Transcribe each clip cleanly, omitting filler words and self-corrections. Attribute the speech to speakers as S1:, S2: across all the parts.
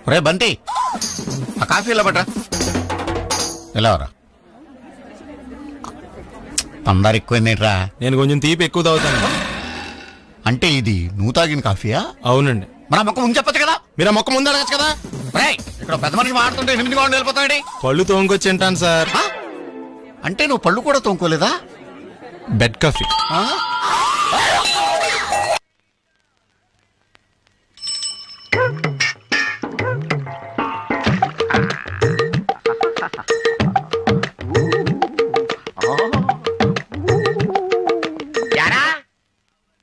S1: రే బంటి, ఆ కాఫీ ఇలా పట్రా. ఎలా రా, అందరు ఎక్కువైందేంట్రా?
S2: నేను కొంచెం తీపి ఎక్కువ తాగుతాను.
S1: అంటే ఇది నువ్వు తాగిన కాఫీయా?
S2: అవునండి.
S1: మన మొక్క ముందు చెప్పచ్చు కదా.
S2: మీరు ఆ మొక్క ముందు అడగచ్చు కదా.
S1: ఇక్కడ పెద్ద మనిషి మాడుతుంటే 8 గంటలు వెళ్ళిపోతాడు.
S2: పళ్ళు తోముకొచ్చి తింటాను సార్.
S1: అంటే నువ్వు పళ్ళు కూడా తోముకోలేదా?
S2: Bed coffee.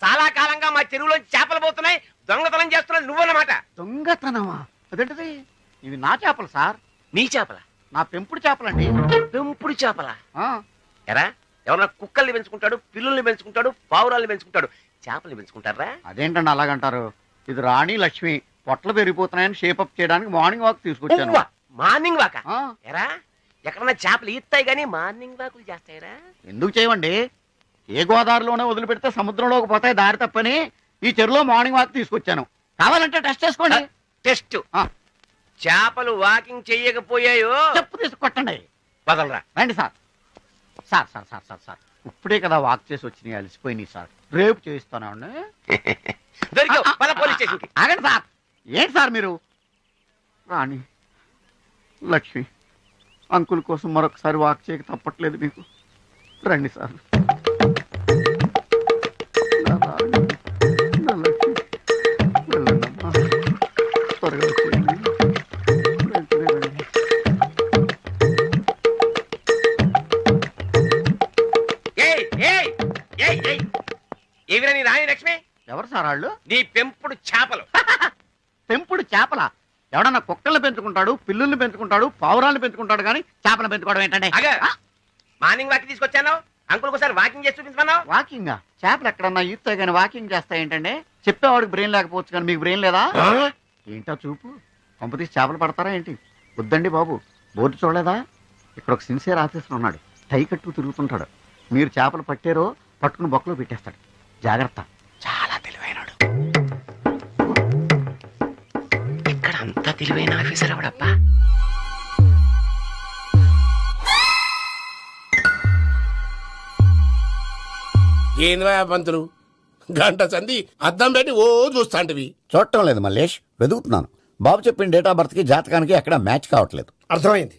S3: చాలా కాలంగా మా చెరువులో చేపలు పోతున్నాయి, దొంగతనం చేస్తున్నావు నువ్వన్నమాట.
S4: దొంగతనమా? అదేంటిది? ఇవి నా చేపలు సార్.
S3: నీ చేపల?
S4: నా పెంపుడు చేపలండి.
S3: పెంపుడు చేపల? ఎరా, ఎవరన్నా కుక్కల్ని పెంచుకుంటాడు, పిల్లుల్ని పెంచుకుంటాడు, పావురాల్ని పెంచుకుంటాడు, చేపల్ని పెంచుకుంటారా?
S4: అదేంటండి అలాగంటారు? ఇది రాణి లక్ష్మి. పొట్టలు పెరిగిపోతున్నాయని షేపప్ చేయడానికి మార్నింగ్ వాక్ తీసుకొచ్చాను.
S3: మార్నింగ్ వాక? ఎరా, ఎక్కడన్నా చేపలు ఈత్తాయి గానీ మార్నింగ్ వాకులు చేస్తాయరా?
S4: ఎందుకు చేయమండి? ఏ గోదావరిలోనే వదిలిపెడితే సముద్రంలోకి పోతాయి దారి తప్పని ఈ చెరువులో మార్నింగ్ వాక్ తీసుకొచ్చాను. కావాలంటే టెస్ట్ చేసుకోండి.
S3: టెస్ట్? చేపలు వాకింగ్ చెయ్యకపోయాయో
S4: చెప్పు తీసుకొట్టండి.
S3: వదలరా.
S4: రండి sir. Sir sir sir sir sir ఇప్పుడే కదా వాక్ చేసి వచ్చినాయి, అలసిపోయినాయి సార్. రేపు చేయిస్తానండి. ఆగండి సార్. ఏంటి సార్ మీరు? రాణి లక్ష్మి అంకుల్ కోసం మరొకసారి వాక్ చేయక తప్పట్లేదు మీకు. రండి సార్. త్వరగా వచ్చేయండి.
S3: ఏవిరా నీ రాణి లక్ష్మి?
S4: ఎవరు సార్ వాళ్ళు?
S3: నీ పెంపుడు చేపలు.
S4: పెంపుడు చేపల? ఎవడన్నా కుక్కల్ని పెంచుకుంటాడు, పిల్లుల్ని పెంచుకుంటాడు, పావురాలను పెంచుకుంటాడు, కానీ చేపలు పెంచుకోవడం ఏంటంటే?
S3: మార్నింగ్ వాకింగ్ తీసుకొచ్చాను, అంకుల్ ఒకసారి వాకింగ్ చేసి చూపించమన్నావు.
S4: వాకింగ్? చేపలు ఎక్కడన్నా ఈత కానీ వాకింగ్ చేస్తాయి ఏంటంటే? చెప్పేవాడికి బ్రెయిన్ లేకపోవచ్చు కానీ మీకు బ్రెయిన్ లేదా? ఏంటో చూపు. పంపతీసి చేపలు పడతారా ఏంటి? వద్దండి బాబు. బోర్డు చూడలేదా? ఇక్కడ ఒక సిన్సియర్ ఆఫీసర్ ఉన్నాడు, టై కట్టు తిరుగుతుంటాడు. మీరు చేపలు పట్టారో పట్టుకుని బొక్కలో పెట్టేస్తాడు. జాగ్రత్త. చాలా తెలివైనడు.
S3: ఇక్కడ అంతా తెలివైన ఆఫీసర్ ఎవడబ్బా?
S5: ఏంద్రా పంతులు, గంట సంధి అద్దం పెట్టి ఓ చూస్తాంటివి.
S1: చూడటం లేదు మల్లేష్, వెతుకుతున్నాను. బాబు చెప్పిన డేట్ ఆఫ్ బర్త్ కి జాతకానికి ఎక్కడ మ్యాచ్ కావట్లేదు.
S5: అర్థమైంది.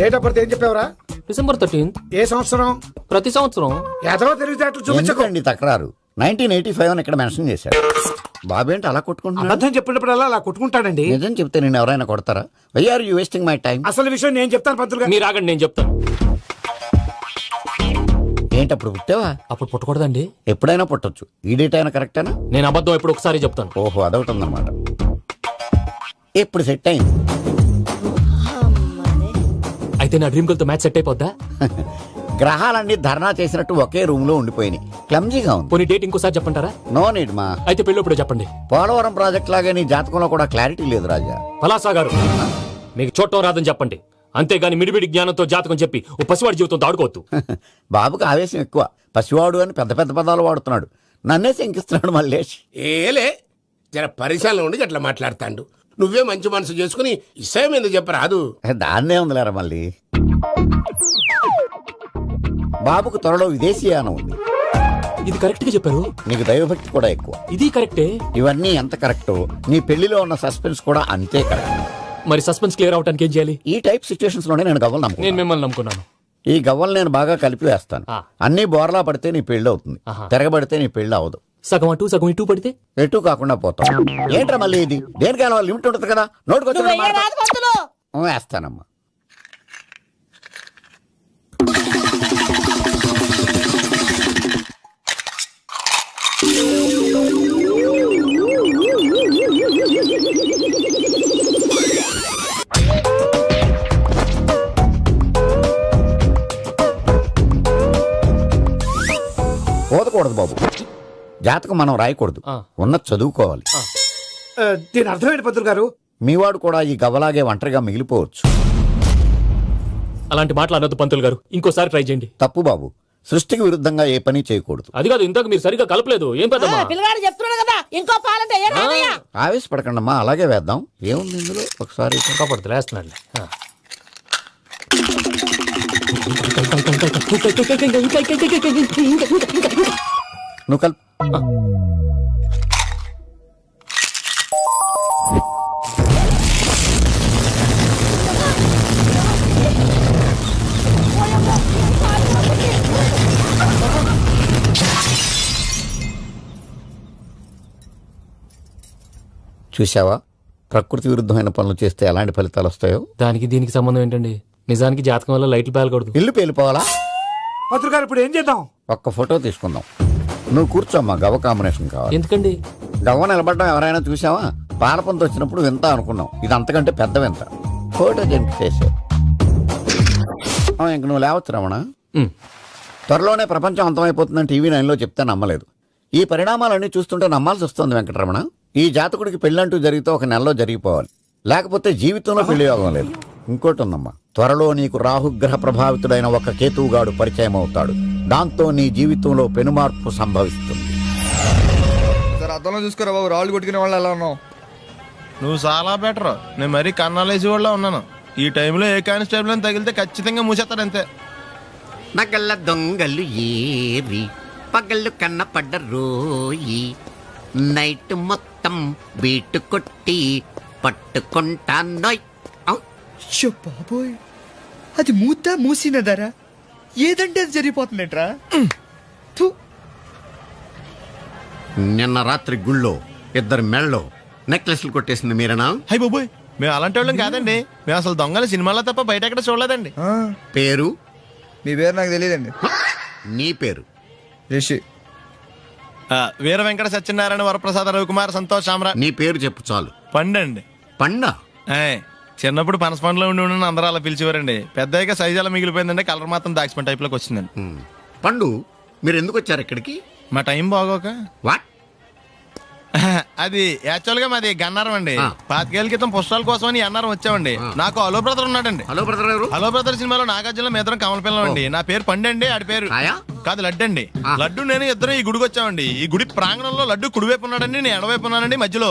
S5: డేట్ ఆఫ్ బర్త్ ఏం చెప్పావరా?
S6: December 13th.
S5: ఏ సంవత్సరం?
S6: ప్రతి సంవత్సరం.
S5: ఎదవో తెలివితేటలు చూపించకండి.
S1: తక్రారు 1985 అని ఇక్కడ మెన్షన్ చేశాడు. బాబేంటి అలా కొట్టుకుంటున్నాడు?
S5: అబద్ధం చెప్పినప్పుడల్లా అలా కొట్టుకుంటాడండి.
S1: నిజం చెప్తే నేను ఎవరైనా కొడతారా? Why are you wasting my time?
S5: అసలు విషయం నేను చెప్తాను పంతులు గారు.
S6: మీరు ఆగండి, నేను చెప్తాను.
S1: ఏంటి అప్పుడు పుట్టావా?
S6: అప్పుడు పుట్టకూడదండి.
S1: ఎప్పుడైనా పుట్టొచ్చు. ఈ డేట్ అయినా కరెక్టేనా?
S6: నేను అబద్ధం ఎప్పుడు ఒకసారి చెప్తాను.
S1: ఓహో, అదొకటి ఉందన్నమాట. ఇప్పుడు సెట్ అయింది.
S6: అయితే నా డ్రీమ్ గర్ల్ తో మ్యాచ్ సెట్ అయిపోద్దా?
S1: గ్రహాలన్నీ ధర్నా చేసినట్టు ఒకే రూమ్ లో ఉండిపోయినాయి. క్లమ్జీగా ఉంది.
S6: పోనీ డేట్ ఇంకోసారి చెప్పంటారా?
S1: నో నీడ్ మా.
S6: అయితే పెళ్ళప్పుడు చెప్పండి.
S1: పోలవరం ప్రాజెక్ట్ లాగే నీ జాతకంలో కూడా క్లారిటీ లేదు రాజా.
S6: పలాసా గారు, మీకు చూడటం రాదని చెప్పండి. అంతేగాని మిడిమిడి జ్ఞానంతో జాతకం చెప్పి ఓ పసివాడి జీవితంతో ఆడుకోవద్దు.
S1: బాబుకి ఆవేశం ఎక్కువ. పసివాడు అని పెద్ద పెద్ద పదాలు వాడుతున్నాడు. నన్నే శంకిస్తున్నాడు మల్లేష్.
S5: ఏలే జర పరిశాలలో ఉండి అట్లా మాట్లాడతాడు. నువ్వే మంచి మనసు చేసుకుని ఇష్టం ఎందుకు చెప్పరాదు?
S1: దాన్నే ఉందిలేరా మళ్ళీ. బాబుకు త్వరలో విదేశీయానం ఉంది.
S6: ఇది కరెక్ట్ గా చెప్పారు.
S1: నీకు దైవభక్తి కూడా ఎక్కువ.
S6: ఇది కరెక్టే.
S1: ఇవన్నీ ఎంత కరెక్టో నీ పెళ్లిలో ఉన్న సస్పెన్స్ కూడా అంతే కరెక్ట్.
S6: మరి సస్పెన్స్ క్లియర్ అవడానికి ఏం చేయాలి?
S1: ఈ టైప్ సిచ్యువేషన్స్ లోనే నేను గవ్వలు నమ్ముకున్నాను.
S6: నేను మిమ్మల్ని నమ్ముకున్నాను.
S1: ఈ గవ్వలు నేను బాగా కలిపి వేస్తాను. అన్ని బోర్లా పడితే నీ పెళ్లి అవుతుంది, తిరగబడితే నీ పెళ్లి అవదు.
S6: సగం అటు సగం ఇటు పడితే
S1: ఎటు కాకుండా పోతాం. ఏంట్రా మళ్ళీ ఇది? దేనికైనా లిమిట్ ఉంటుంది కదా. నోటుకొచ్చి వేస్తానమ్మా. పోదకూడదు బాబు. జాతకం మనం రాయకూడదు, ఉన్న చదువుకోవాలి.
S5: దీని అర్థమైంది పంతులు గారు.
S1: మీవాడు కూడా ఈ గవ్వలాగే ఒంటరిగా మిగిలిపోవచ్చు.
S6: అలాంటి మాటలు అనొద్దు పంతులు గారు. ఇంకోసారి ట్రై చేయండి.
S1: తప్పు బాబు. సృష్టికి విరుద్ధంగా ఏ పని చేయకూడదు.
S6: అది కాదు, ఇంతకు మీరు సరిగ్గా కలపలేదు. ఏం పెద్దమ్మా?
S7: పిల్లగాడు చెప్తున్నాడు కదా, ఇంకో పాలంటే
S1: ఆవేశపడకండమ్మా, అలాగే వేద్దాం. ఏముంది ఇందులో? ఒకసారి
S6: కాపాడుతు లేస్తున్నాడు.
S1: నువ్వు కల్ చూసావా, ప్రకృతి విరుద్ధమైన పనులు చేస్తే ఎలాంటి ఫలితాలు వస్తాయో.
S6: దానికి దీనికి సంబంధం ఏంటండి? నిజానికి జాతకం వల్ల లైట్లు పేలకూడదు.
S1: ఇల్లు పేలిపోవాలా?
S8: పత్రికారు ఇప్పుడు ఏం చేద్దాం?
S1: ఒక్క ఫోటో తీసుకుందాం. నువ్వు కూర్చోమ్మా, గవ్వ కాంబినేషన్ కావాలి.
S6: ఎందుకండి?
S1: గవ్వ నిలబడ్డం ఎవరైనా చూసావా? పాలపంత వచ్చినప్పుడు వింత అనుకున్నాం, ఇది అంతకంటే పెద్ద వింత. ఫోటో జంప్ చేసే ఇంక నువ్వు లేవచ్చు రమణ. త్వరలోనే ప్రపంచం అంతమైపోతుందని టీవీ 9లో చెప్తే నమ్మలేదు. ఈ పరిణామాలన్నీ చూస్తుంటే నమ్మాల్సి వస్తుంది వెంకటరమణ. ఈ జాతకుడికి పెళ్ళంటూ జరిగితే ఒక నెలలో జరిగిపోవాలి, లేకపోతే జీవితంలో పెళ్లి యోగం లేదు. ఇంకోటి ఉందమ్మా, త్వరలో నీకు రాహుగ్రహ ప్రభావితుడైన ఒక కేతువుగాడు పరిచయం అవుతాడు. దాంతో నీ జీవితంలో పెనుమార్పు సంభవిస్తుంది.
S8: అర్థంలో చూసుకోరా బాబు, రాళ్ళు కొట్టుకునే వాళ్ళు ఎలా ఉన్నావు?
S2: నువ్వు చాలా బెటర్. నేను మరీ కన్నాలేసి వాళ్ళ ఉన్నాను. ఈ టైంలో ఏ కానిస్టేబుల్ అని తగిలితే ఖచ్చితంగా మూసేస్తాడు అంతే.
S1: నగల్ల దొంగలు ఏరి పగళ్ళు కన్న పడ్డ రోయి, నైట్ మొత్తం బీటు కొట్టి పట్టుకుంటానోయ్.
S8: బాబోయ్, అది మూసినదరా? ఏదంటే అది జరిగిపోతుందేట్రా?
S1: నిన్న రాత్రి గుళ్ళో ఇద్దరు మెళ్ళో నెక్లెస్లు కొట్టేసింది మీరేనా?
S2: హై బాబోయ్, మేము అలాంటి వాళ్ళం కాదండి. మేము అసలు దొంగలు సినిమాలో తప్ప బయట ఎక్కడ చూడలేదండి.
S1: పేరు?
S8: మీ పేరు నాకు తెలియదండి.
S1: నీ పేరు?
S8: రిషి.
S2: వీర వెంకట సత్యనారాయణ వరప్రసాద రవికుమార్ సంతోష్ సామ్రా.
S1: నీ పేరు చెప్పు చాలు.
S2: పండండి.
S1: పండా?
S2: చిన్నప్పుడు పనస పండులో ఉండి అందరూ అలా పిలిచేవారండి. పెద్దగా సైజు అలా మిగిలిపోయిందండి, కలర్ మాత్రం దాచిపోయిన టైప్ లోకి వచ్చిందండి.
S1: పండు, మీరు ఎందుకు వచ్చారు ఇక్కడికి?
S2: మా టైం బాగోక.
S1: వాట్?
S2: అది యాక్చువల్ గా మాది గన్నారం అండి. 25 ఏళ్ల క్రితం పుస్తకాల కోసం అని అన్నారం వచ్చామండి. నాకు హలో బ్రదర్ ఉన్నాడండి.
S1: హలో బ్రదర్ ఎవరు?
S2: హలో బ్రదర్ సినిమాలో నాగార్జున మేదరం కమల పిల్లం అండి. నా పేరు పండండి, ఆడి పేరు కాదు లడ్డు అండి. లడ్డు నేను ఇద్దరు ఈ గుడికి వచ్చామండి. ఈ గుడి ప్రాంగణంలో లడ్డు కుడివైపు ఉన్నాడండి, నేను ఎడవైపు ఉన్నానండి. మధ్యలో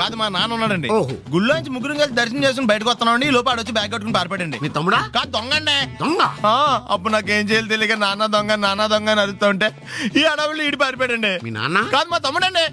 S2: కాదు మా నాన్న ఉన్నాడండి. గుళ్ళో నుంచి ముగ్గురు కలిసి దర్శనం చేసుకుని బయటకు వస్తున్నామండి. ఈ లోపు ఆడొచ్చి బ్యాగ్ కట్టుకుని పారిపడండి.
S1: మీ తమ్ముడా?
S2: కాదు దొంగ అండి.
S1: దొంగ?
S2: అప్పుడు నాకేం చేయాలి తెలియక నాన్న దొంగ అని అరుస్తూ ఉంటే ఈ అడవులు ఈడి పారిపోయాడండి.
S1: మీ నాన్న?
S2: కాదు మా తమ్ముడండి.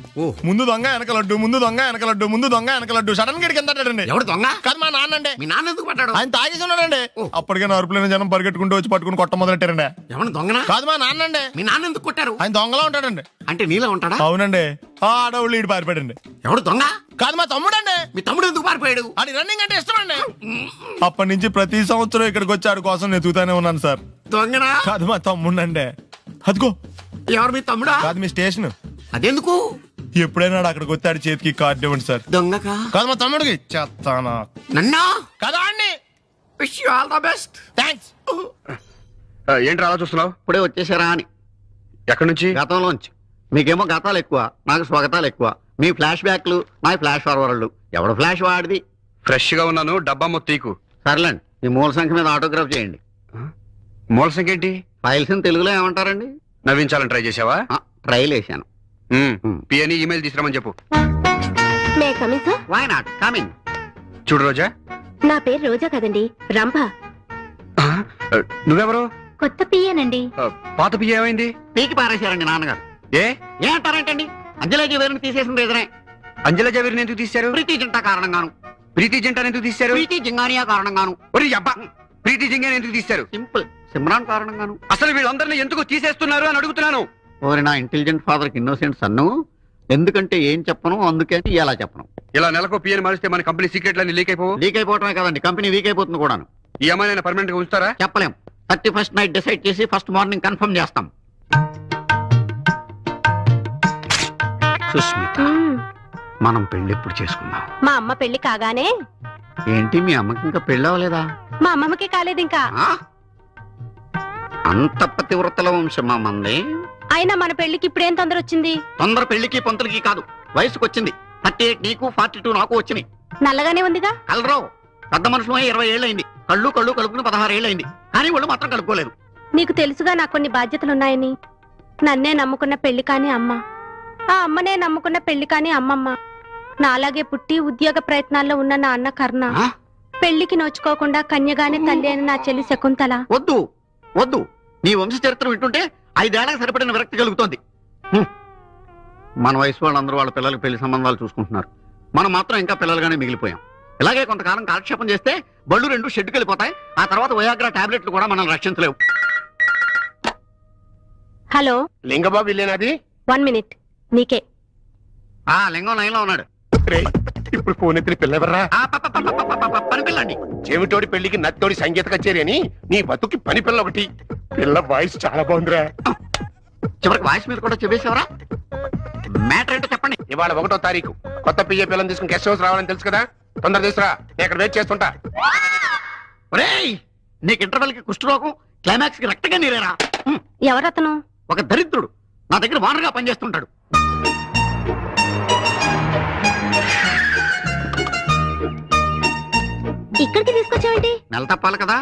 S2: ముందు దొంగ వెనక లడ్డు, ముందు దొంగ వెనక లడ్డు, ముందు దొంగ వెనక లడ్డు. సడన్ గా కింద
S1: ఎవడు దొంగ?
S2: కాదు మా నాన్న అండి.
S1: మీ నాన్న ఎందుకు పట్టాడు?
S2: ఆయన తాగేసి ఉన్నాడండి. అప్పటికే నరుపులైన జనం పరిగెట్టుకుంటూ వచ్చి పట్టుకుని కొట్ట మొదలెట్టారండి.
S1: ఎవరు దొంగనా?
S2: కాదు మా నాన్న అండి.
S1: మీ నాన్న ఎందుకు కొట్టారు?
S2: ఆయన దొంగలా ఉంటాడండి.
S1: అంటే నీలా ఉంటాడా?
S2: అవునండి. ఆ అడవులు ఈడి పారిపోయాడండి.
S1: ఎవడు దొంగ?
S2: కాదు మా తమ్ముడండి.
S1: మీ తమ్ముడు ఎందుకు పారిపోయాడు?
S2: అది రన్నింగ్ అంటే ఇష్టం అండి. అప్పటి నుంచి ప్రతి సంవత్సరం ఇక్కడికి వచ్చి ఆడి కోసం వెతుకుతానే ఉన్నాను సార్.
S1: దొంగనా?
S2: కాదు మా తమ్ముడండి. అదిగో.
S1: ఎవరు మీ తమ్ముడా?
S2: కాదు మీ స్టేషన్.
S1: అదెందుకు?
S2: ఎప్పుడైనా అక్కడికి వచ్చి ఆడి చేతికి కార్డు ఇవ్వండి సార్.
S1: దొంగకా?
S2: కాదు మా తమ్ముడికి. చెత్తానా?
S1: నన్నా?
S2: కదా అండి.
S1: Wish you all the best.
S2: Thanks.
S3: ఏంటి అలా చూస్తున్నావు?
S4: ఇప్పుడే వచ్చేసారా అని.
S3: ఎక్కడి నుంచి?
S4: గతంలోంచి. మీకేమో గతాలు ఎక్కువ, నాకు స్వాగతాలు ఎక్కువ. మీ ఫ్లాష్ బ్యాక్లు, నా ఫ్లాష్ ఫార్వర్డ్లు. ఎవడు ఫ్లాష్ వాడిది?
S3: ఫ్రెష్ గా ఉన్నాను. డబ్బా మొత్తం
S4: సర్లేండి, ఈ మూల సంఖ్య మీద ఆటోగ్రాఫ్ చేయండి.
S3: మూల సంఖ్య ఏంటి?
S4: ఫైల్స్ తెలుగులో ఏమంటారండి?
S3: నవ్వించాలని ట్రై చేసావా?
S4: ట్రైల్ వేసాను.
S3: పిఎని ఈమెయిల్ తీసుకురామని చెప్పు.
S4: Why not coming.
S3: చూడు రోజా.
S9: నా పేరు రోజా కదండి, రంభ.
S3: నువ్వెవరు?
S9: కొత్త పియ్యనండి.
S3: పాత పియ్య ఏమైంది?
S4: పీకి పారేశారండి నాన్నగారు. ఏమంటారేంటండి? అంజలి జవేరిని తీసేసింది ఎదురే.
S3: అంజలి జవేరిని ఎందుకు తీశారు?
S4: ప్రీతి జింటా కారణంగాను.
S3: ప్రీతి జింటాని ఎందుకు తీశారు?
S4: ప్రీతి జింగానియా కారణంగాను.
S3: ప్రీతి జింగాని ఎందుకు తీశారు?
S4: సింపుల్, సిమ్రాన్ కారణంగాను.
S3: అసలు వీళ్ళందరినీ ఎందుకు తీసేస్తున్నారు అని అడుగుతున్నాను.
S4: ఓరి నా ఇంటెలిజెంట్ ఫాదర్ కి ఇన్నోసెంట్ సన్ను. ఎందుకంటే ఏం చెప్పను, అందుకే ఎలా చెప్పను.
S3: ఇలా నెలకు పిఎని మారిస్తే మన కంపెనీ సీక్రెట్లన్నీ లీక్
S4: అయిపోవటమే కదండి, కంపెనీ వీక్ అయిపోతుంది కూడాను.
S3: ఈ అమ్మాయిని పర్మనెంట్ గా ఉంచుతారా?
S4: చెప్పలేం. 31st నైట్ డిసైడ్ చేసి ఫస్ట్ మార్నింగ్ కన్ఫర్మ్ చేస్తాం. సుస్మిత, మనం పెళ్లి ఎప్పుడు చేసుకుందాం?
S9: మా అమ్మ పెళ్లి కాగానే.
S4: ఏంటి మీ అమ్మకి ఇంకా పెళ్లి అవ్వలేదా?
S9: మా అమ్మమ్మకి కాలేదు ఇంకా.
S4: అంత పతివ్రతల వంశమా మంది?
S9: అయినా మన పెళ్లికి ఇప్పుడేం తొందర వచ్చింది?
S4: తొందర పెళ్లికి పొంతలకి కాదు, వయసుకు వచ్చింది. 38 నీకు, 42 నాకు వచ్చినాయి.
S9: నల్లగానే ఉందిగా.
S4: కలరావు. పెద్ద మనుషులు 20 ఏళ్ళైంది. కళ్ళు కలుపుకుని 16 ఏళ్ళైంది. కానీ వాళ్ళు మాత్రం కలుపుకోలేదు.
S9: నీకు తెలుసుగా నాకు కొన్ని బాధ్యతలున్నాయని. నన్నే నమ్ముకున్న పెళ్లి కాని అమ్మ, ఆ అమ్మనే నమ్ముకున్న పెళ్లి కాని అమ్మమ్మ, నాలాగే పుట్టి ఉద్యోగ ప్రయత్నాల్లో ఉన్న నా అన్న కర్ణ, పెళ్లికి నోచుకోకుండా కన్యగానే తల్లి అయిన నా చెల్లి శకుంతల.
S4: వద్దు వద్దు, నీ వంశ చరిత్ర వింటుంటే 5 ఏళ్లకు సరిపడిన విరక్తి కలుగుతోంది. మన వయసు వాళ్ళందరూ వాళ్ళ పిల్లలకి పెళ్లి సంబంధాలు చూసుకుంటున్నారు. మనం మాత్రం ఇంకా పిల్లలుగానే మిగిలిపోయాం. ఇలాగే కొంతకాలం కాలక్షేపం చేస్తే బళ్ళు 2 షెడ్డుకి వెళ్ళిపోతాయి. ఆ తర్వాత వయాగ్రా టాబ్లెట్లు కూడా మనల్ని రక్షించలేవు.
S9: హలో
S5: లింగబాబు ఇల్లేనాది?
S9: 1 minute, నీకే.
S4: లింగం లైన్లో ఉన్నాడు.
S5: ఇప్పుడు ఫోన్ ఎత్తిన పిల్లెవర్రా?
S4: పని పిల్లండి.
S5: చెవిటోడి పెళ్లికి నత్తోడి సంగీత కచేరీ అని నీ బతుకి పని పిల్ల ఒకటి. పిల్ల వాయిస్ చాలా బాగుందిరా.
S4: చివరికి వాయిస్ మీద కూడా చెప్పేసేవరా? మ్యాటర్ ఏంటో చెప్పండి.
S5: ఇవాళ 1వ తారీఖు. కొత్త పిఏ పిల్లని తీసుకుని గెస్ట్ హౌస్ రావాలని తెలుసు కదా. తొందర తీసుకురా, నేను ఇక్కడ వెయిట్ చేస్తుంటా.
S4: నీకు ఇంటర్వెల్ కి కుష్ఠరోగం, క్లైమాక్స్ కి రక్తగా నీరేరా.
S9: ఎవరతను?
S4: ఒక దరిద్రుడు నా దగ్గర వానరుగా పనిచేస్తుంటాడు.
S9: ఇక్కడికి తీసుకొచ్చావేంటి?
S4: నెల తప్పాలి కదా.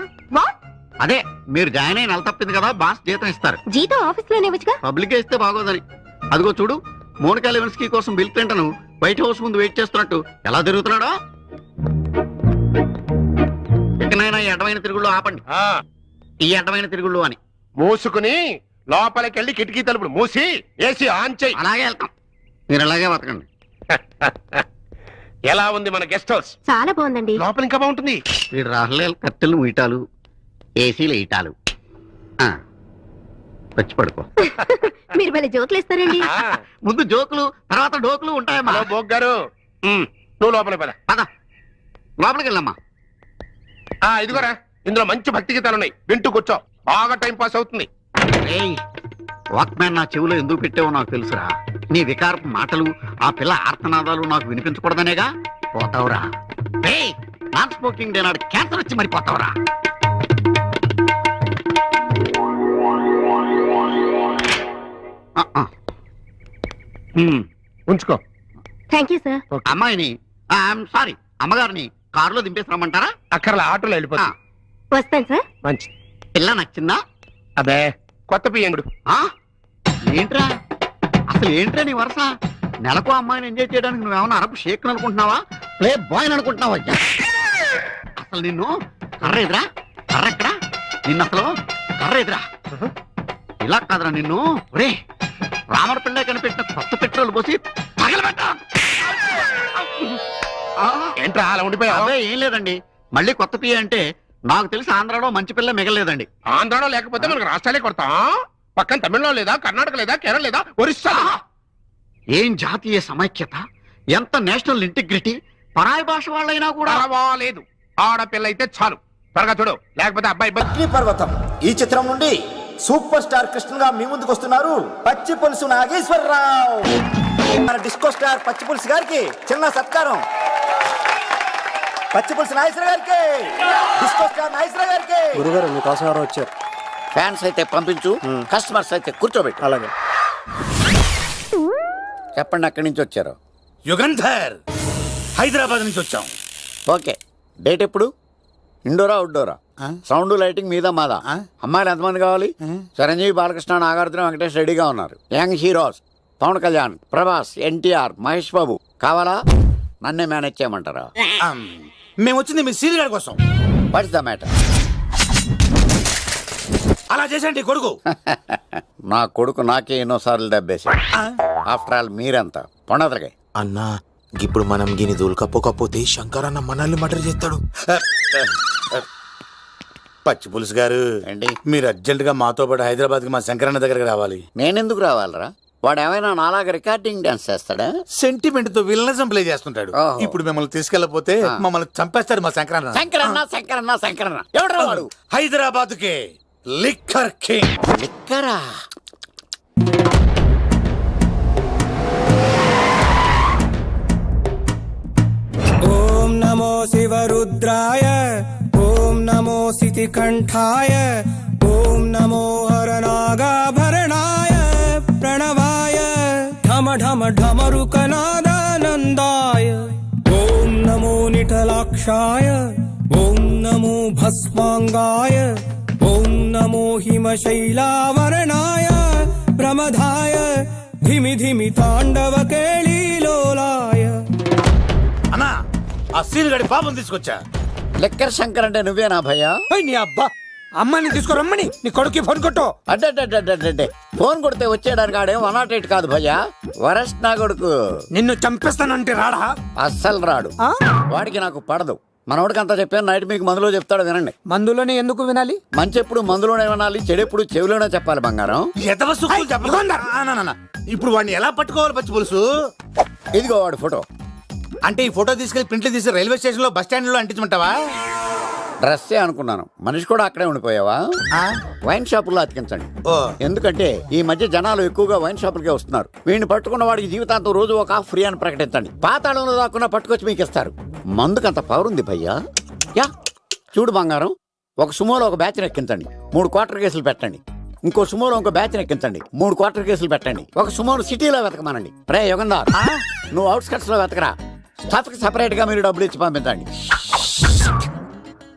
S4: అదే మీరు జాయిన్ అయి నెల తప్పింది కదా, బాస్ జీతం ఇస్తారు.
S9: జీతం ఆఫీస్ లోనే వచ్చుగా.
S4: పబ్లిక్ ఇస్తే బాగోదని. అదిగో చూడు, మోనికా లెవిన్స్కీ కోసం బిల్ క్లింటన్ వైట్ హౌస్ ముందు వెయిట్ చేస్తున్నట్టు ఎలా తిరుగుతున్నాడో. ఎక్కడైనా ఈ అడ్డమైన తిరుగుళ్ళు ఆపండి. ఈ అడ్డమైన తిరుగుళ్ళు అని
S5: మూసుకుని లోపలికి వెళ్ళి కిటికీ తలుపులు మూసి ఏసీ ఆన్ చేయి.
S4: అలాగే వెళ్తాం. మీరు అలాగే బతకండి.
S5: ఎలా ఉంది మన గెస్ట్ హౌస్?
S9: చాలా బాగుందండి.
S5: లోపల ఇంకా బాగుంటుంది.
S4: వీడు రాహుల్ కట్టెలు ముయిటాలు, ఏసీలు ఇటాలు. వచ్చి పడుకో.
S9: మీరు మళ్ళీ జోకులు ఇస్తారండి.
S4: ముందు జోకులు తర్వాత డోకులు ఉంటాయమ్మా.
S5: బోగ్ గారు నువ్వు లోపలికి పద.
S4: పద లోపలికి వెళ్ళమ్మా.
S5: ఇదిగోరా, ఇందులో మంచి భక్తి గీతాలు ఉన్నాయి, వింటూ కూర్చో. బాగా టైం పాస్ అవుతుంది.
S4: వాక్మ్యాన్ నా చెవిలో ఎందుకు పెట్టావో నాకు తెలుసురా. నీ వికారపు మాటలు, ఆ పిల్ల ఆర్తనాదాలు నాకు వినిపించకూడదనేగా. పోతావురా. నాన్ స్మోకింగ్ డే నాడు క్యాన్సర్ వచ్చి మరి పోతావురా.
S5: ఉంచుకో.
S9: Thank you sir.
S4: అమ్మాయిని సారీ అమ్మగారిని కారులో దింపేసి రమ్మంటారా?
S5: అక్కర్లా, ఆటోలో వెళ్ళిపోతా.
S9: వస్తాను సార్.
S5: మంచి
S4: పిల్ల నచ్చిందా?
S5: అదే కొత్త పియ్యంగుడు.
S4: ఏంట్రా అసలు ఏంట్రా నీ వరుస? నెలకు అమ్మాయిని ఎంజాయ్ చేయడానికి నువ్వేమన్నా అరబ్ షేక్ అనుకుంటున్నావా, ప్లే బాయ్ అనుకుంటున్నావా? అసలు నిన్ను కర్ర ఎదురా, కర్ర ఎక్కడా? నిన్ను అసలు కర్ర ఎదురా. ఇలా కాదురా నిన్ను. రే రామర్ పిల్ల కనిపెట్టిన కొత్త పెట్రోల్ పోసి పగలబెట్టా.
S5: ఏంట్రా అలా ఉండిపోయావు?
S4: అదే ఏం లేదండి, మళ్ళీ కొత్త పియ్య అంటే నాకు తెలిసి ఆంధ్రాలో మంచి పిల్ల మిగలేదండి.
S5: ఆంధ్రాలో లేకపోతే మనకు రాష్ట్రాలే కొడతాం. పక్కన తమిళనాడు లేదా, కర్ణాటక లేదా, కేరళ లేదా, ఒరిస్సా.
S4: ఏం జాతీయ సమైక్యత, ఎంత నేషనల్ ఇంటిగ్రిటీ. పరాయి భాష వాళ్ళైనా కూడా
S5: లేదు, ఆడపిల్ల అయితే చాలు. త్వరగా చూడు, లేకపోతే అబ్బాయి.
S10: అగ్నిపర్వతం ఈ చిత్రం నుండి సూపర్ స్టార్ కృష్ణగా మీ ముందుకు వస్తున్నారు పచ్చి పులుసు నాగేశ్వరరావు. మన డిస్కో స్టార్ పచ్చి పులుసు గారికి చిన్న సత్కారం. పచ్చి పులుసు నాగేశ్వర గారికి, డిస్కో స్టార్ నాగేశ్వర గారికి.
S11: గురుగారు మీకోసం ఎవరో వచ్చారు.
S1: ఫ్యాన్స్ అయితే పంపించు, కస్టమర్స్ అయితే కూర్చోబెట్టు.
S11: అలాగే.
S1: చెప్పండి, అక్కడి నుంచి వచ్చారు?
S12: యుగంధర్, హైదరాబాద్ నుంచి వచ్చాం.
S1: ఓకే, డేట్ ఎప్పుడు? ఇండోరా అవుట్డోరా? సౌండ్ లైటింగ్ మీద మాదా? అమ్మాయిలు ఎంతమంది కావాలి? చిరంజీవి, బాలకృష్ణ, నాగార్జున, వెంకటేష్ రెడీగా ఉన్నారు. యంగ్ హీరోస్ పవన్ కళ్యాణ్, ప్రభాస్, ఎన్టీఆర్, మహేష్ బాబు కావాలా? నన్నే మేనేజ్ చేయమంటారా?
S12: మేము వచ్చింది మీ సీరియల్ గారి కోసం.
S1: What's the matter?
S12: అలా చేసేంటి కొడుకు?
S1: నా కొడుకు నాకే ఎన్నోసార్లు దెబ్బేసి. ఆఫ్టర్ ఆల్ మీరంతా పొండదలకే.
S13: అన్నా ఇప్పుడు మనం గిని దూల్కపోకపోతే శంకర్ అన్న మనల్ని మర్డర్ చేస్తాడు.
S12: పచ్చి పులుసు గారు, మీరు అర్జెంట్ గా మాతో పాటు హైదరాబాద్ కి మా శంకరన్న దగ్గరకు రావాలి.
S1: నేనెందుకు రావాలరా? వాడు ఏమైనా నాలాగా రికార్డింగ్ డాన్స్ చేస్తాడా?
S12: సెంటిమెంట్ తో విలనిజం ప్లే చేస్తుంటాడు. ఇప్పుడు మిమ్మల్ని తీసుకెళ్లపోతే మమ్మల్ని చంపేస్తాడు మా శంకరన్న.
S1: శంకరన్న శంకరన్న శంకరన్న ఎవడరా వాడు?
S12: హైదరాబాద్ కే లిక్కర్ కింగ్.
S1: లిక్కరా?
S14: ఓం నమో శివరుద్రాయ, ఓం నమో సితికంఠాయ, ఓం నమో హరనాగాభరణాయ ప్రణవాయ ఢమ ఢమ ఢమరుకనాదానందాయ, ఓం నమో నిఠలాక్షాయ, ఓం నమో భస్మాంగాయ, ఓం నమో హిమశైలావరణాయ ప్రమదాయ ధిమి ధిమి తాండవ కేళీలోలాయ.
S12: అన్నా ఆ సీన్ గడి పాపం తీసుకొచ్చా.
S1: లెక్కర్ శంకర్ అంటే నువ్వేనా భయ్యా?
S14: నీ అబ్బా అమ్మని తీసుకురమ్మని నీ కొడుకు ఫోన్ కొట్టు.
S1: అడ్డే ఫోన్ కొడితే వచ్చేయడానికి ఆడేం 108 కాదు భయ్యా, వరస్ట్ నా కొడుకు.
S14: నిన్ను చంపేస్తానంటే రాడా?
S1: అస్సలు రాడు, వాడికి నాకు పడదు. మనోడికి అంతా చెప్పాను, నైట్ మీకు మందులో చెప్తాడు వినండి.
S14: మందులోనే ఎందుకు వినాలి?
S1: మంచి ఎప్పుడు మందులోనే వినాలి, చెడెప్పుడు చెవిలోనే చెప్పాలి బంగారం.
S12: ఇప్పుడు వాడిని ఎలా పట్టుకోవాలి పచ్చి పులుసు?
S1: ఇదిగో వాడు ఫోటో.
S12: అంటే ఈ ఫోటో తీసుకెళ్లి ప్రింట్లు తీసి రైల్వే స్టేషన్ లో బస్ స్టాండ్ లో అంటించమంటావా?
S1: డ్రెస్సే అనుకున్నాను, మనిషి కూడా అక్కడే ఉండిపోయావా? వైన్ షాపుల్లో అతికించండి. ఎందుకంటే ఈ మధ్య జనాలు ఎక్కువగా వైన్ షాపులకే వస్తున్నారు. వీడిని పట్టుకున్న వాడికి జీవితాంతం రోజు ఒక ఆఫ్ ఫ్రీ అని ప్రకటించండి. పాతాళంలో దాక్కున్నా పట్టుకొచ్చి మీకు ఇస్తారు. మందుకంత పవర్ ఉంది భయ్యా. యా చూడు బంగారం, ఒక సుమోలో ఒక బ్యాచ్ ఎక్కించండి, 3 క్వార్టర్ కేసులు పెట్టండి. ఇంకో సుమోలో ఇంకో బ్యాచ్ ఎక్కించండి, 3 క్వార్టర్ కేసులు పెట్టండి. ఒక సుమోను సిటీలో వెతకమానండి. రే యుగంధర్, నువ్వు అవుట్స్కట్స్ లో వెతకరా. స్టాఫ్ కి సెపరేట్ గా మీరు డబ్బులు ఇచ్చి పంపించండి.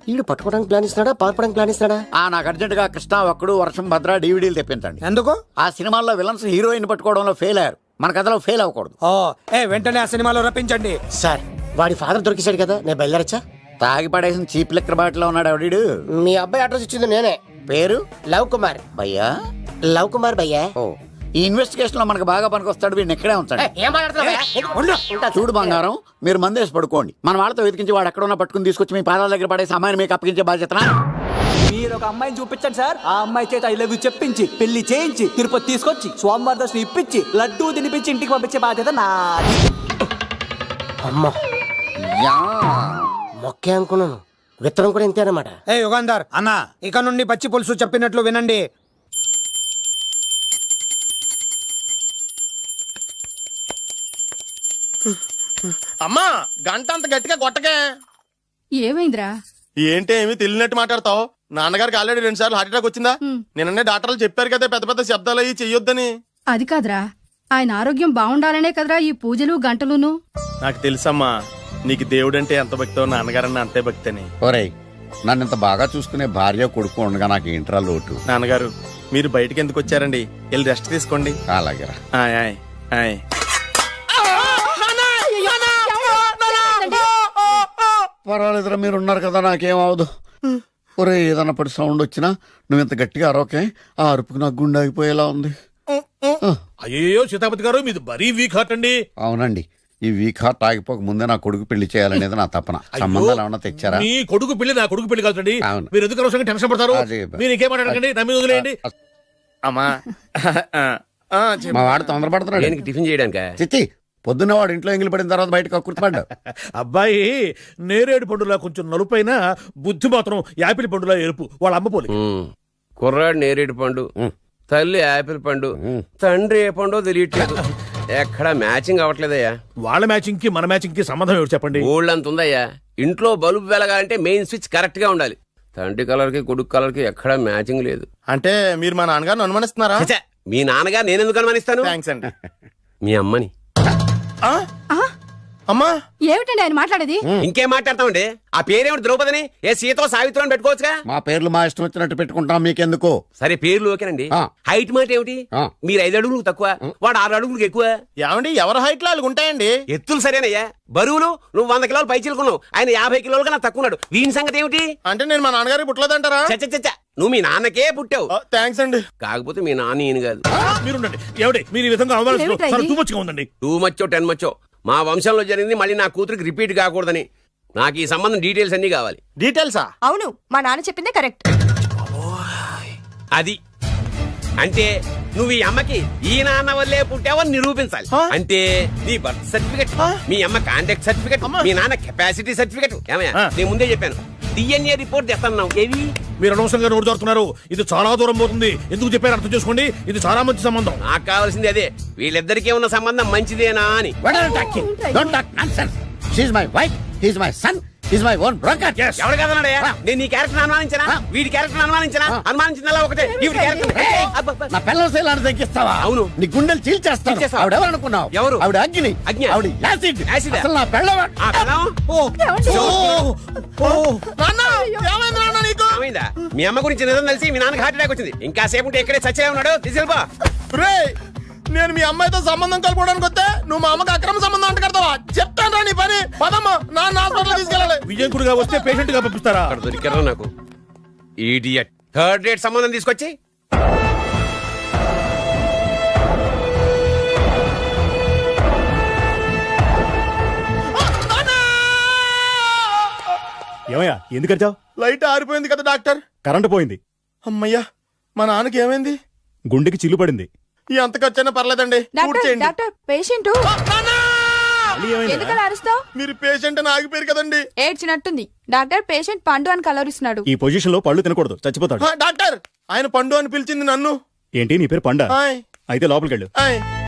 S11: వీడు పట్టుకోవడానికి ప్లాన్ ఇస్తున్నాడా, పాల్పడానికి ప్లాన్ ఇస్తున్నాడా?
S1: నాకు అర్జెంట్ గా కృష్ణ, ఒక్కడు, వర్షం, భద్ర డివిడీలు తెప్పించండి.
S14: ఎందుకు?
S1: ఆ సినిమాల్లో విలన్స్ హీరోయిన్ పట్టుకోవడంలో ఫెయిల్ అయ్యారు, మన కథలో ఫెయిల్ అవ్వకూడదు.
S14: వెంటనే ఆ సినిమాలో రప్పించండి.
S11: సార్ వాడి ఫాదర్ దొరికేశాడు కదా, నేను బయలుదేరచ్చా?
S1: తాగి పడేసిన చీప్ లెక్కర్ బాటిలో ఉన్నాడు ఎవడీడు?
S11: మీ అబ్బాయి అడ్రస్ ఇచ్చింది నేనే.
S1: పేరు?
S11: లవ్ కుమార్
S1: భయ్యా.
S11: లవ్ కుమార్ భయ్యా.
S1: ఈ ఇన్వెస్టిగేషన్ లో మనకు బాగా పనికొస్తాడు, వీడిని ఇక్కడే ఉంచండి. చూడు బంగారం, మీరు మందేసి పడుకోండి. మన వాళ్ళతో వెతికించి వాడు ఎక్కడ ఉన్నా పట్టుకుని తీసుకొచ్చి మీ పాదాల దగ్గర పడేసి అమ్మాయిని మీకు అప్పగించే బాధ్యత.
S15: మీరు ఒక అమ్మాయిని చూపించండి సార్. ఆ అమ్మాయి చేత ఐ లవ్ యూ చెప్పించి పెళ్లి చేయించి తిరుపతి తీసుకొచ్చి స్వామివారి దర్శనం ఇప్పించి లడ్డూ తినిపించి ఇంటికి పంపించే బాధ్యత నాది.
S11: అమ్మా మొక్కే అనుకున్నాను, విత్తనం కూడా ఇంతేనమాట.
S14: యుగంధర్
S12: అన్నా,
S14: ఇక నుండి పచ్చి పులుసు చెప్పినట్లు వినండి.
S2: అమ్మా గంట అంత గట్టిగా కొట్టకే.
S16: ఏమైందిరా?
S2: ఏంటి ఏమి తెలియనట్టు మాట్లాడతావు? నాన్నగారికి ఆల్రెడీ 2 సార్లు హార్ట్ అటాక్ వచ్చిందా? నిన్ననే డాక్టర్లు చెప్పారు కదా పెద్ద పెద్ద శబ్దాలు అయ్యి చెయ్యొద్దని.
S16: అది కాదురా, ఆయన ఆరోగ్యం బాగుండాలనే కదరా ఈ పూజలు గంటలును.
S2: నాకు తెలుసమ్మా, నీకు దేవుడంటే ఎంత భక్తో నాన్నగారన్న అంతే భక్తి అని.
S1: ఒరేయ్, నన్ను ఇంత బాగా చూసుకునే భార్య కొడుకు ఉండగా నాకు ఏంట్రా లోటు?
S2: నాన్నగారు మీరు బయటికి ఎందుకు వచ్చారండి? వెళ్ళి రెస్ట్ తీసుకోండి.
S1: అలాగే. పర్వాలేదురా, మీరు ఉన్నారు కదా, నాకేం అవదు. ఒరే, ఏదన్నా పడి సౌండ్ వచ్చినా నువ్వు ఇంత గట్టిగా అరవకే, ఆ అరుపుకు నాకు గుండె ఆగిపోయేలా ఉంది.
S5: అయ్యో సీతాపతి గారు, మీది మరీ వీక్ హార్ట్ అండి.
S1: అవునండి, ఈ వీక్ హార్ట్ ఆగిపోక ముందే నా కొడుకు పెళ్లి చేయాలనేది నా తపన. సంబంధాలు ఏమన్నా తెచ్చారా?
S5: మీ కొడుకు పెళ్లి నా కొడుకు పెళ్లి కాదండి. మీరు ఎందుకు అవసరంగా టెన్షన్ పడతారు? మీరు ఇంకేం మాట్లాడకండి, నా మీద వదిలేయండి.
S2: అమ్మా
S1: మా వాడు తొందరపడుతున్నాడు
S3: టిఫిన్ చేయడానికి.
S1: చిచ్చి, పొద్దున్న వాడు ఇంట్లో ఎంగిలి పడిన తర్వాత బయటకు కుర్తుపడ్డాడు.
S5: అబ్బాయి నేరేడు పండులా కొంచెం నలుపైన, బుద్ధి మాత్రం యాపిల్ పండులా ఎరుపు. వాళ్ళ అమ్మ పోలి.
S3: కుర్రాడు నేరేడు పండు, తల్లి యాపిల్ పండు, తండ్రి ఏ పండో తెలియట్లేదు. ఎక్కడ మ్యాచింగ్ అవ్వట్లేదయ్యా.
S5: వాళ్ళ మ్యాచింగ్ కి మన మ్యాచింగ్ కి సంబంధం ఏమిటి చెప్పండి?
S3: ఊళ్ళంత ఉందయ్యా. ఇంట్లో బల్బు వెలగాలంటే మెయిన్ స్విచ్ కరెక్ట్ గా ఉండాలి. తండ్రి కలర్ కి కొడుకు కలర్ కి ఎక్కడ మ్యాచింగ్ లేదు.
S2: అంటే మీరు మా నాన్నగారిని అనుమానిస్తున్నారా?
S3: మీ నాన్నగారు నేను ఎందుకు అనుమానిస్తాను?
S2: థాంక్స్ అండి.
S3: మీ అమ్మని.
S2: అమ్మా
S16: ఏమిటండి ఆయన మాట్లాడేది?
S3: ఇంకేం మాట్లాడతామండి? ఆ పేరేమిటి? ద్రౌపదిని ఏ సీతో సావిత్రి అని పెట్టుకోవచ్చుగా.
S1: మా పేర్లు మా ఇష్టం వచ్చినట్టు పెట్టుకుంటాం, మీకెందుకు?
S3: సరే పేర్లు ఓకేనండి. హైట్ మాట ఏమిటి? మీరు 5 అడుగులు తక్కువ, వాడు 6 అడుగులకు ఎక్కువ.
S2: ఏమండి ఎవరి హైట్ లో వాళ్ళకి ఉంటాయండి.
S3: ఎత్తులు సరేనయ్యా. బరువులు నువ్వు 100 కిలోలు పై చిలుకున్నావు, ఆయన 50 కిలోలు కన్నా తక్కువ ఉన్నాడు. వీని సంగతి ఏమిటి?
S2: అంటే నేను మా నాన్నగారికి పుట్టలేదంటారా?
S3: చచ్చ నువ్వు మీ నాన్నకే పుట్టావు.
S2: థాంక్స్ అండి.
S3: కాకపోతే మీ నాన్న ఈయన కాదు.
S5: మీరుండండి. ఏమిటి మీరు ఈ విధంగా అవమానిస్తున్నారు? టూ మచ్గా ఉందండి.
S3: 2 మచ్చో 10 మచ్చో మా వంశంలో జరిగింది మళ్ళీ నా కూతురికి రిపీట్ కాకూడదని నాకు ఈ సంబంధం డీటెయిల్స్ అన్ని కావాలి.
S2: డీటెయిల్సా?
S17: అవును, మా నాన్న చెప్పిందే కరెక్ట్.
S3: అది అంటే నువ్వు ఈ అమ్మకి ఈ నాన్న వల్లే పుట్టావని నిరూపించాలి. అంటే నీ బర్త్ సర్టిఫికెట్, మీ అమ్మ కాంటాక్ట్ సర్టిఫికెట్, మీ నాన్న కెపాసిటీ సర్టిఫికెట్. ఏమయ్యా, నేను ముందే చెప్పాను DNA రిపోర్ట్ తెస్తాను. ఏవి
S5: మీరు అనవసరంగా నోరు జారుతున్నారు. ఇది చాలా దూరం పోతుంది. ఎందుకు చెప్పారు అర్థం చేసుకోండి. ఇది చాలా మంచి సంబంధం.
S3: నాకు కావాల్సింది అదే, వీళ్ళిద్దరికీ ఉన్న సంబంధం మంచిదేనా అని. ఎవరు కదన్నాడయ్యా? నేను నీ క్యారెక్టర్ అనుమానించనా? వీడి క్యారెక్టర్ అనుమానించనా? అనుమానించిందల్లా ఒకటే.
S1: నా పిల్లల శైలాన్ని తగ్గిస్తావా?
S3: అవును,
S1: నీ గుండెలు చీల్చేస్తాను. ఆవిడ ఎవరు అనుకున్నావు?
S3: ఎవరు?
S1: ఆవిడ అగ్ని. ఆవిడ యాసిడ్. అసలు నా పిల్లవాడు.
S3: మీ అమ్మ గురించి నిజం తెలిసి మీ నాన్నకి హార్ట్ అటాక్ వచ్చింది. ఇంకా సేపు ఉంటే ఇక్కడే చచ్చే ఉన్నాడు. తీసుకెళ్ళిపో.
S2: నేను మీ అమ్మాయితో సంబంధం కలుపుకోవడానికి వస్తే నువ్వు మా అమ్మకి అక్రమ సంబంధం అంట కడతావా? చెప్తాను రా నీ పని. పదమ్మా, నాన్న హాస్పిటల్ తీసుకెళ్ళాలి.
S12: విజయకుడిగా వస్తే పేషెంట్ గా పంపిస్తారా?
S3: అక్కడ దొరికారా నాకు ఈడియట్. థర్డ్ రేట్ సంబంధం తీసుకొచ్చి
S12: ఏమయ్యా ఎందుకు వచ్చావు?
S2: లైట్ ఆరిపోయింది కదా డాక్టర్.
S12: కరెంటు పోయింది.
S2: అమ్మయ్యా, మా నాన్నకి ఏమైంది?
S12: గుండెకి చిల్లు పడింది.
S2: ఈ అంత ఖర్చైనా పర్లేదండి.
S17: డాక్టర్ పేషెంట్ ఎందుకలా అరుస్తావు?
S2: మీరు పేషెంట్ అని ఆగిపోయారు కదండి.
S17: ఏడ్చినట్టుంది. డాక్టర్ పేషెంట్ పండు అని కలవరిస్తున్నాడు.
S12: ఈ పొజిషన్ లో పళ్ళు తినకూడదు, చచ్చిపోతాడు.
S2: డాక్టర్, ఆయన పండు అని పిలిచింది నన్ను.
S12: ఏంటి నీ పేరు పండా? అయితే లోపలికి వెళ్ళు.